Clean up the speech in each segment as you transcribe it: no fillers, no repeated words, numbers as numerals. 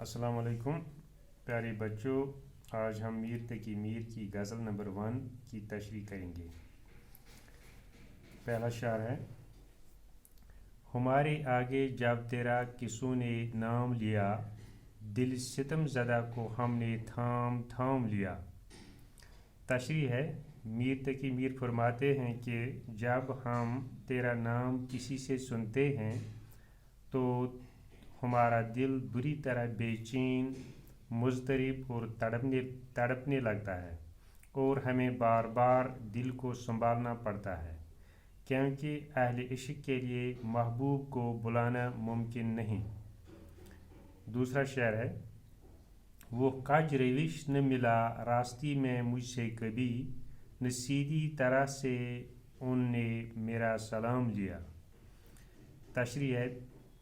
السلام علیکم پیارے بچوں، آج ہم میر تقی میر کی غزل نمبر 1 کی تشریح کریں گے۔ پہلا شعر ہے: ہمارے آگے جب تیرا کسوں نے نام لیا، دل ستم زدہ کو ہم نے تھام تھام لیا۔ تشریح ہے: میر تقی میر فرماتے ہیں کہ جب ہم تیرا نام کسی سے سنتے ہیں تو ہمارا دل بری طرح بے چین، مضطرب اور تڑپنے لگتا ہے، اور ہمیں بار بار دل کو سنبھالنا پڑتا ہے، کیونکہ اہل عشق کے لیے محبوب کو بلانا ممکن نہیں۔ دوسرا شعر ہے: وہ کج روش نہ ملا راستی میں مجھ سے کبھی، نہ سیدھی طرح سے ان نے میرا سلام لیا۔ تشریح ہے: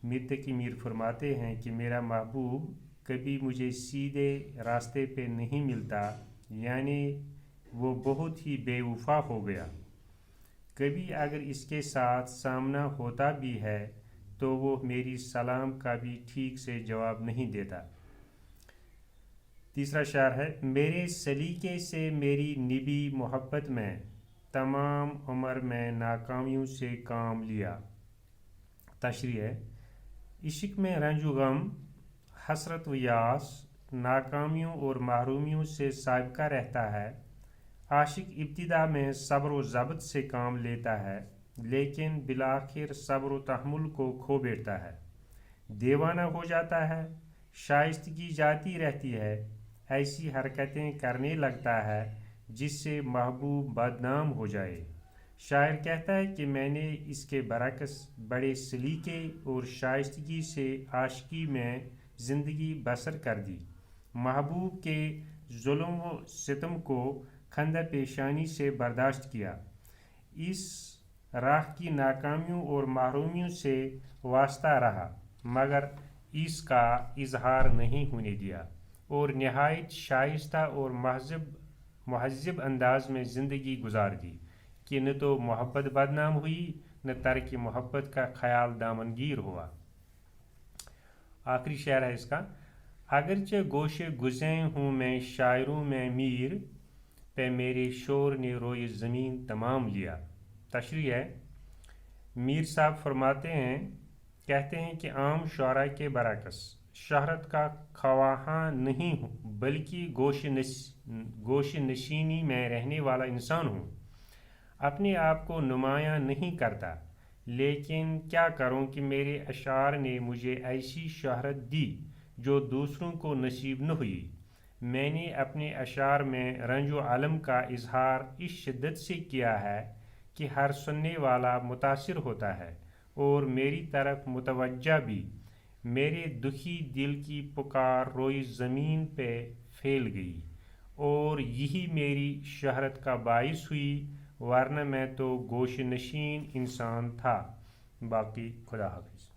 میر تقی میر فرماتے ہیں کہ میرا محبوب کبھی مجھے سیدھے راستے پہ نہیں ملتا، یعنی وہ بہت ہی بے وفا ہو گیا۔ کبھی اگر اس کے ساتھ سامنا ہوتا بھی ہے تو وہ میری سلام کا بھی ٹھیک سے جواب نہیں دیتا۔ تیسرا شعر ہے: میرے سلیقے سے میری نبھی محبت میں، تمام عمر میں ناکامیوں سے کام لیا۔ تشریح ہے: عشق میں رنج و غم، حسرت و یاس، ناکامیوں اور محرومیوں سے سابقہ رہتا ہے۔ عاشق ابتدا میں صبر و ضبط سے کام لیتا ہے، لیکن بالآخر صبر و تحمل کو کھو بیٹھتا ہے، دیوانہ ہو جاتا ہے، شائستگی جاتی رہتی ہے، ایسی حرکتیں کرنے لگتا ہے جس سے محبوب بدنام ہو جائے۔ شاعر کہتا ہے کہ میں نے اس کے برعکس بڑے سلیقے اور شائستگی سے عاشقی میں زندگی بسر کر دی، محبوب کے ظلم و ستم کو خندہ پیشانی سے برداشت کیا، اس راہ کی ناکامیوں اور محرومیوں سے وابستہ رہا، مگر اس کا اظہار نہیں ہونے دیا، اور نہایت شائستہ اور مہذب انداز میں زندگی گزار دی کہ نہ تو محبت بدنام ہوئی، نہ ترک محبت کا خیال دامنگیر ہوا۔ آخری شعر ہے اس کا: اگرچہ گوشے گزین ہوں میں شاعروں میں میر، پہ میرے شور نے روئے زمین تمام لیا۔ تشریح ہے: میر صاحب فرماتے ہیں، کہتے ہیں کہ عام شعراء کے برعکس شہرت کا خواہاں نہیں ہوں، بلکہ گوش نشینی میں رہنے والا انسان ہوں، اپنے آپ کو نمایاں نہیں کرتا، لیکن کیا کروں کہ میرے اشعار نے مجھے ایسی شہرت دی جو دوسروں کو نصیب نہ ہوئی۔ میں نے اپنے اشعار میں رنج و الم کا اظہار اس شدت سے کیا ہے کہ ہر سننے والا متاثر ہوتا ہے اور میری طرف متوجہ بھی۔ میرے دکھی دل کی پکار روئی زمین پہ پھیل گئی، اور یہی میری شہرت کا باعث ہوئی، ورنہ میں تو گوش نشین انسان تھا۔ باقی خدا حافظ۔